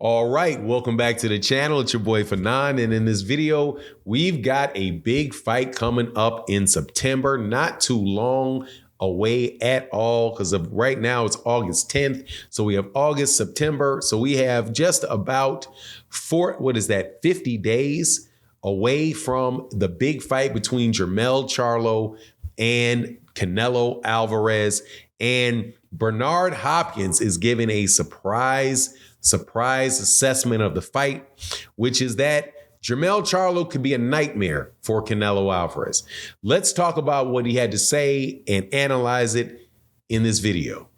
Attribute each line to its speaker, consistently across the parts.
Speaker 1: All right, welcome back to the channel. It's your boy Fanon, and in this video, we've got a big fight coming up in September. Not too long away at all, because of right now it's August 10th. So we have August, September. So we have just about 50 days away from the big fight between Jermell Charlo and Canelo Alvarez. And Bernard Hopkins is giving a surprise assessment of the fight, which is that Jermell Charlo could be a nightmare for Canelo Alvarez. Let's talk about what he had to say and analyze it in this video.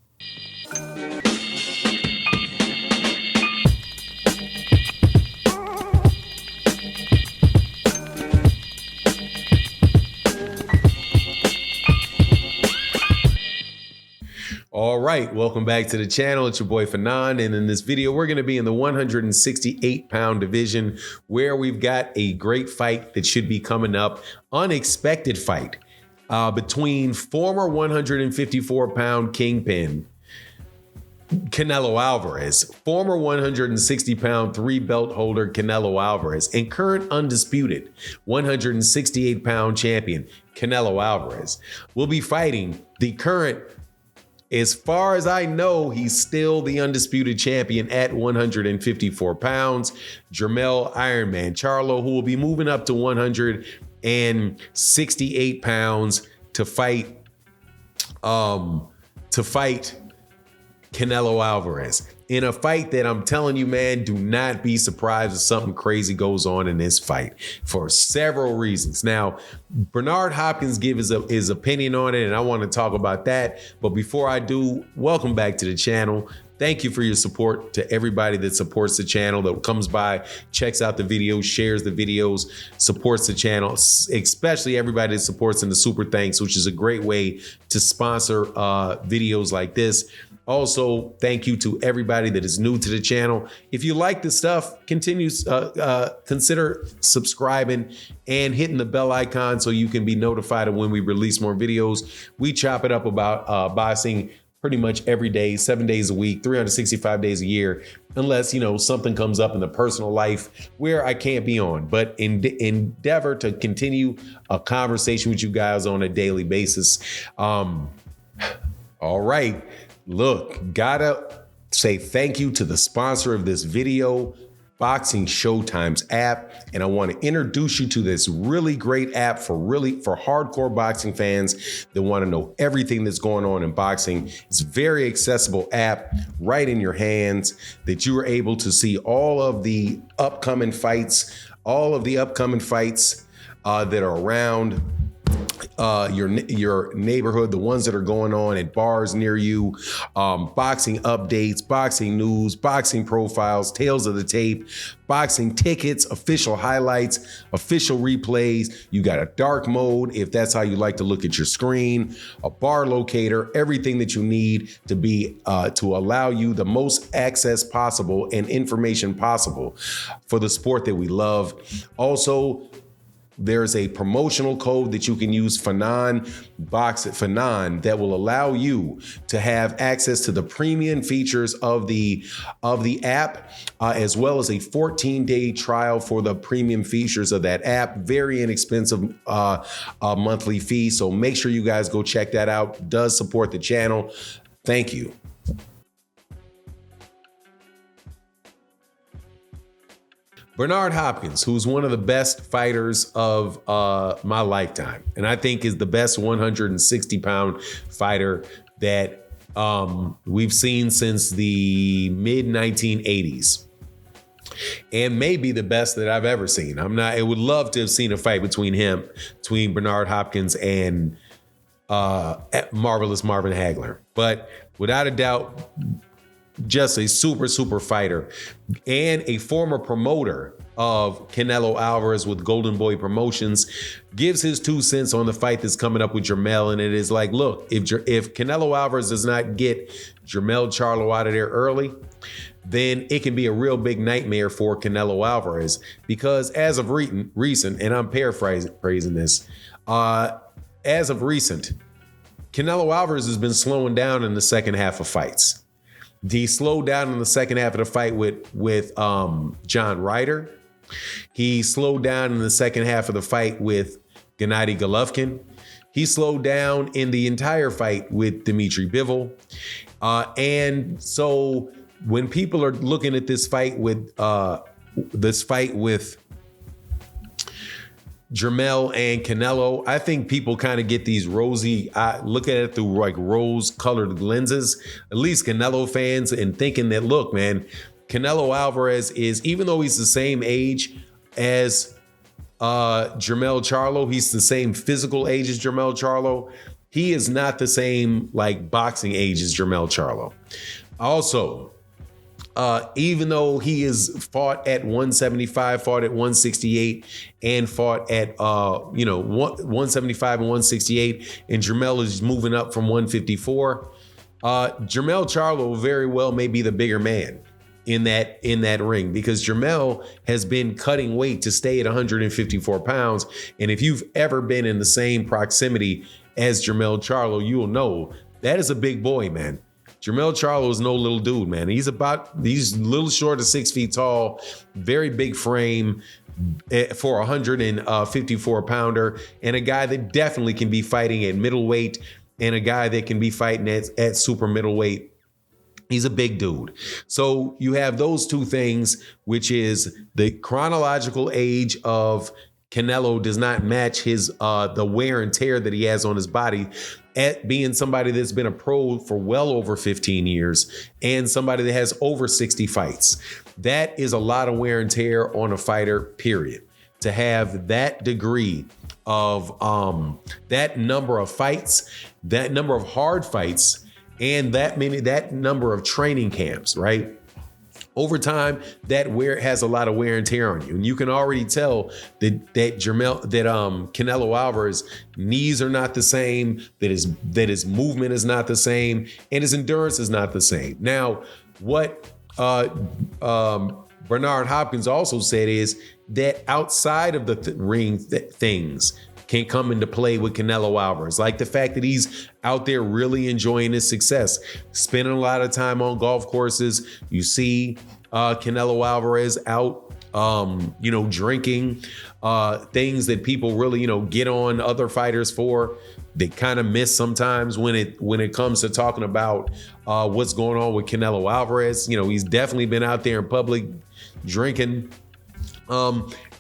Speaker 1: All right, welcome back to the channel. It's your boy Fanon, and in this video, we're going to be in the 168-pound division, where we've got a great fight that should be coming up. Unexpected fight between former 154-pound kingpin Canelo Alvarez, former 160-pound three-belt holder Canelo Alvarez, and current undisputed 168-pound champion Canelo Alvarez will be fighting the current, as far as I know, he's still the undisputed champion at 154 pounds, Jermell Ironman Charlo, who will be moving up to 168 pounds to fight Canelo Alvarez in a fight that, I'm telling you, man, do not be surprised if something crazy goes on in this fight for several reasons. Now, Bernard Hopkins gives his opinion on it, and I want to talk about that. But before I do, welcome back to the channel. Thank you for your support to everybody that supports the channel, that comes by, checks out the videos, shares the videos, supports the channel, especially everybody that supports in the super thanks, which is a great way to sponsor videos like this. Also, thank you to everybody that is new to the channel. If you like this stuff, consider subscribing and hitting the bell icon so you can be notified of when we release more videos. We chop it up about boxing pretty much every day, 7 days a week, 365 days a year, unless, you know, something comes up in the personal life where I can't be on. But endeavor to continue a conversation with you guys on a daily basis. All right. Look, gotta say thank you to the sponsor of this video, Boxing Showtime's app. And I want to introduce you to this really great app for hardcore boxing fans that want to know everything that's going on in boxing. It's a very accessible app right in your hands that you are able to see all of the upcoming fights, that are around your neighborhood, the ones that are going on at bars near you, boxing updates, boxing news, boxing profiles, tales of the tape, boxing tickets, official highlights, official replays. You got a dark mode if that's how you like to look at your screen, a bar locator, everything that you need to be to allow you the most access possible and information possible for the sport that we love. Also, there's a promotional code that you can use, Fanon that will allow you to have access to the premium features of the app, as well as a 14-day trial for the premium features of that app. Very inexpensive monthly fee. So make sure you guys go check that out. It does support the channel. Thank you. Bernard Hopkins, who's one of the best fighters of my lifetime, and I think is the best 160-pound fighter that we've seen since the mid-1980s, and maybe the best that I've ever seen. I would love to have seen a fight between Bernard Hopkins and Marvelous Marvin Hagler, but without a doubt, just a super fighter and a former promoter of Canelo Alvarez with Golden Boy Promotions, gives his 2 cents on the fight that's coming up with Jermell. And it is like, look, if Canelo Alvarez does not get Jermell Charlo out of there early, then it can be a real big nightmare for Canelo Alvarez, because as of recent, and I'm paraphrasing this, as of recent, Canelo Alvarez has been slowing down in the second half of fights. He slowed down in the second half of the fight with John Ryder. He slowed down in the second half of the fight with Gennady Golovkin. He slowed down in the entire fight with Dmitry Bivol. And so when people are looking at this fight with Jermell and Canelo, I think people kind of get these rosy, look at it through like rose-colored lenses, at least Canelo fans, and thinking that, look, man, Canelo Alvarez is, even though he's the same age as Jermell Charlo, he's the same physical age as Jermell Charlo, he is not the same like boxing age as Jermell Charlo. Also, even though he is fought at 175, fought at 168, and fought at 175 and 168, and Jermell is moving up from 154, Jermell Charlo very well may be the bigger man in that ring, because Jermell has been cutting weight to stay at 154 pounds. And if you've ever been in the same proximity as Jermell Charlo, you will know that is a big boy, man. Jermell Charlo is no little dude, man. He's a little short of 6 feet tall, very big frame for a 154 pounder, and a guy that definitely can be fighting at middleweight, and a guy that can be fighting at super middleweight. He's a big dude. So you have those two things, which is the chronological age of Canelo does not match his the wear and tear that he has on his body, at being somebody that's been a pro for well over 15 years and somebody that has over 60 fights. That is a lot of wear and tear on a fighter, period. To have that degree of that number of fights, that number of hard fights, and that number of training camps, right? Over time, that has a lot of wear and tear on you. And you can already tell that Canelo Alvarez knees are not the same, that his movement is not the same, and his endurance is not the same. Now, what Bernard Hopkins also said is that outside of the ring things can come into play with Canelo Alvarez, like the fact that he's out there really enjoying his success, spending a lot of time on golf courses. You see Canelo Alvarez out, drinking, things that people really, get on other fighters for. They kind of miss sometimes when it comes to talking about what's going on with Canelo Alvarez. He's definitely been out there in public drinking.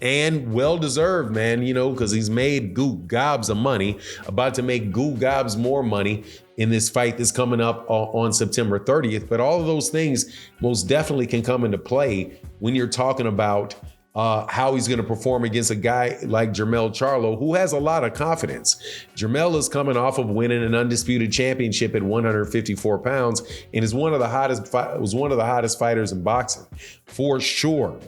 Speaker 1: And well-deserved, man, because he's made gobs of money, about to make gobs more money in this fight that's coming up on September 30th. But all of those things most definitely can come into play when you're talking about how he's going to perform against a guy like Jermell Charlo, who has a lot of confidence. Jermell is coming off of winning an undisputed championship at 154 pounds and is one of the hottest fighters in boxing, for sure.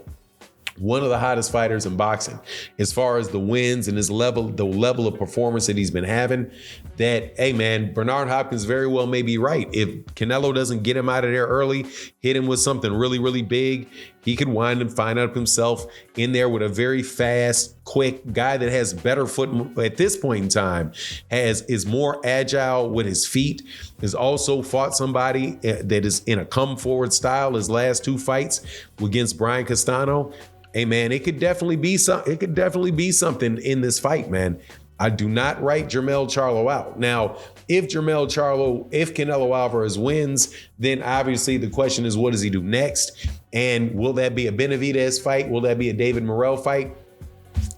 Speaker 1: One of the hottest fighters in boxing, as far as the wins and the level of performance that he's been having. That, hey man, Bernard Hopkins very well may be right. If Canelo doesn't get him out of there early, hit him with something really, really big, he could find out himself in there with a very fast, quick guy that has better foot at this point in time, is more agile with his feet, has also fought somebody that is in a come forward style his last two fights against Brian Castano. Hey man, it could definitely be something in this fight, man. I do not write Jermell Charlo out. Now, if Canelo Alvarez wins, then obviously the question is, what does he do next? And will that be a Benavidez fight? Will that be a David Morrell fight?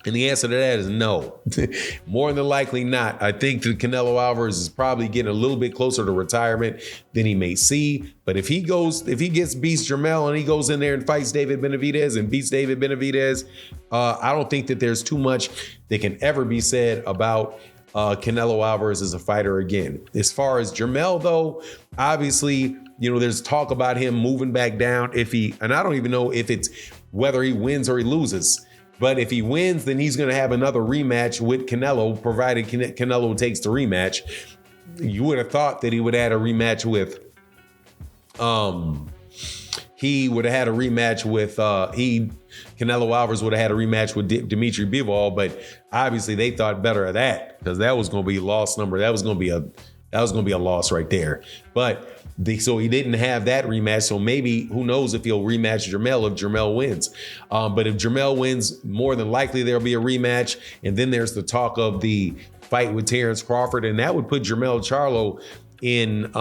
Speaker 1: And the answer to that is no. More than likely not. I think that Canelo Alvarez is probably getting a little bit closer to retirement than he may see. But if he beats Jermell and he goes in there and fights David Benavidez and beats David Benavidez, I don't think that there's too much that can ever be said about Canelo Alvarez as a fighter again. As far as Jermell, though, obviously, there's talk about him moving back down and I don't even know if it's whether he wins or he loses. But if he wins, then he's going to have another rematch with Canelo, provided Canelo takes the rematch. You would have thought that he would have had a rematch with, Canelo Alvarez would have had a rematch with Dmitry Bivol, but obviously they thought better of that, because that was going to be a loss number. That was going to be That was going to be a loss right there. But so he didn't have that rematch. So maybe, who knows if he'll rematch Jermell if Jermell wins. But if Jermell wins, more than likely there'll be a rematch. And then there's the talk of the fight with Terrence Crawford. And that would put Jermell Charlo in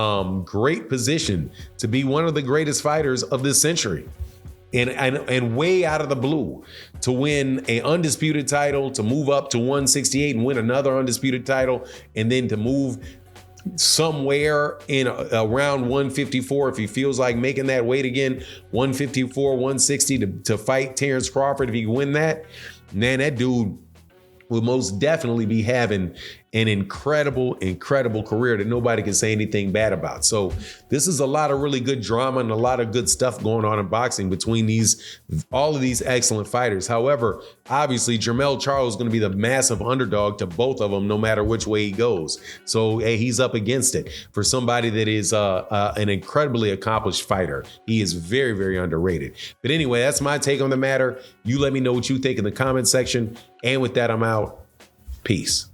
Speaker 1: great position to be one of the greatest fighters of this century. And way out of the blue, to win an undisputed title, to move up to 168 and win another undisputed title, and then to move somewhere in around 154 if he feels like making that weight again, 154, 160 to fight Terrence Crawford. If he can win that, man, that dude will most definitely be having an incredible career that nobody can say anything bad about. So this is a lot of really good drama and a lot of good stuff going on in boxing between all of these excellent fighters. However, obviously Jermell Charlo is going to be the massive underdog to both of them, no matter which way he goes. So hey, he's up against it. For somebody that is an incredibly accomplished fighter, he is very, very underrated. But anyway, that's my take on the matter. You let me know what you think in the comment section. And with that, I'm out. Peace.